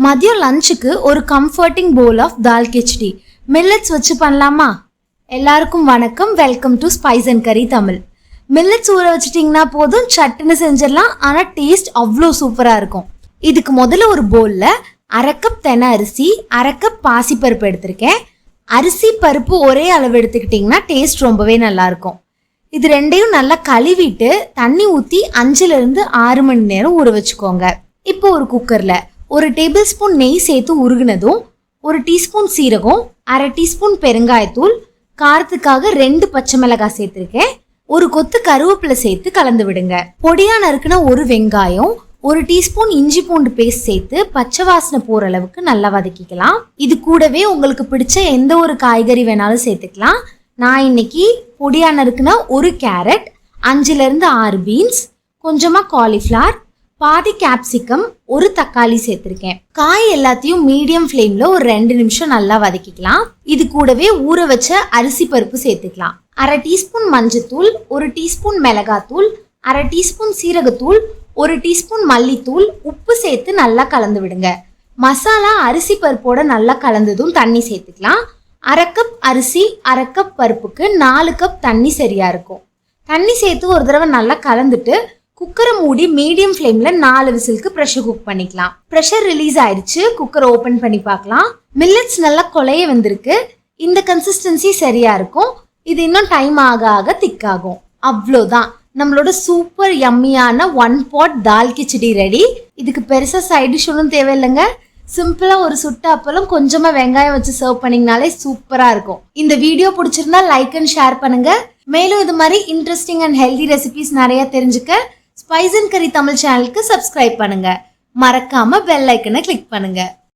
மதியம் லஞ்சுக்கு ஒரு comforting bowl of dal khichdi millets வச்சு பண்ணலாமா? எல்லாருக்கும் வணக்கம், welcome to spice and curry Tamil. Millets ஊற வச்சுட்டிங்கன்னா போதும், சட்டுன்னு செஞ்சிடலாம். ஆனால் டேஸ்ட் அவ்வளோ சூப்பராக இருக்கும். இதுக்கு முதல்ல ஒரு பவுலில் 1/2 கப் தெனை அரிசி, 1/2 கப் பாசிப்பருப்பு எடுத்திருக்கேன். அரிசி பருப்பு ஒரே அளவு எடுத்துக்கிட்டிங்கன்னா டேஸ்ட் ரொம்பவே நல்லாயிருக்கும். இது ரெண்டையும் நல்லா கழுவிட்டு தண்ணி ஊற்றி 5லிருந்து 6 மணி நேரம் ஊற வச்சுக்கோங்க. இப்போ ஒரு குக்கரில் 1 டேபிள் ஸ்பூன் நெய் சேர்த்து உருகுனதும் 1 டீஸ்பூன் சீரகம், 1/2 டீஸ்பூன் பெருங்காயத்தூள், காரத்துக்காக 2 பச்சை மிளகாய் சேர்த்துருக்கேன், 1 கொத்து கருவேப்பிலை சேர்த்து கலந்து விடுங்க. பொடியா நறுக்குன 1 வெங்காயம், 1 டீஸ்பூன் இஞ்சி பூண்டு பேஸ்ட் சேர்த்து பச்சை வாசனை போகிற அளவுக்கு நல்லா வதக்கிக்கலாம். இது கூடவே உங்களுக்கு பிடிச்ச எந்த ஒரு காய்கறி வேணாலும் சேர்த்துக்கலாம். நான் இன்னைக்கு பொடியா நறுக்குன 1 கேரட், 5லிருந்து 6 பீன்ஸ், கொஞ்சமாக காலிஃப்ளவர், பாதி கேப்சிகம், 1 தக்காளி சேர்த்துருக்கேன். காய் எல்லாத்தையும் மீடியம் ஃப்ளேமில் ஒரு 2 நிமிஷம் நல்லா வதக்கிக்கலாம். இது கூடவே ஊற வச்ச அரிசி பருப்பு சேர்த்துக்கலாம். 1/2 டீஸ்பூன் மஞ்சத்தூள், 1 டீஸ்பூன் மிளகாத்தூள், 1/2 டீஸ்பூன் சீரகத்தூள், 1 டீஸ்பூன் மல்லித்தூள், உப்பு சேர்த்து நல்லா கலந்து விடுங்க. மசாலா அரிசி பருப்போட நல்லா கலந்ததும் தண்ணி சேர்த்துக்கலாம். 1/2 கப் அரிசி 1/2 கப் பருப்புக்கு 4 கப் தண்ணி சரியா இருக்கும். தண்ணி சேர்த்து ஒரு தடவை நல்லா கலந்துட்டு குக்கரை மூடி மீடியம் ஃப்ளேமில் 4 விசிலுக்கு ப்ரெஷர் குக் பண்ணிக்கலாம். ப்ரெஷர் ரிலீஸ் ஆயிடுச்சு. குக்கரை ஓப்பன் பண்ணி பார்க்கலாம். மில்லட்ஸ் நல்லா கொலைய வந்திருக்கு. இந்த கன்சிஸ்டன்சி சரியா இருக்கும். இது இன்னும் டைம் ஆக ஆக திக்காகும். அவ்வளோதான், நம்மளோட சூப்பர் யம்மியான 1 பாட் தால் கிச்சடி ரெடி. இதுக்கு பெருசாக சைட் டிஷ் ஒன்றும் தேவையில்லைங்க. சிம்பிளாக ஒரு சுட்ட அப்பளம், கொஞ்சமாக வெங்காயம் வச்சு சர்வ் பண்ணிங்கனாலே சூப்பராக இருக்கும். இந்த வீடியோ பிடிச்சிருந்தா லைக் அண்ட் ஷேர் பண்ணுங்க. மேலும் இது மாதிரி இன்ட்ரெஸ்டிங் அண்ட் ஹெல்தி ரெசிபிஸ் நிறைய தெரிஞ்சுக்க ஸ்பைஸ் அண்ட் கரி தமிழ் சேனலுக்கு சப்ஸ்கிரைப் பண்ணுங்க. மறக்காம பெல் ஐக்கனை கிளிக் பண்ணுங்க.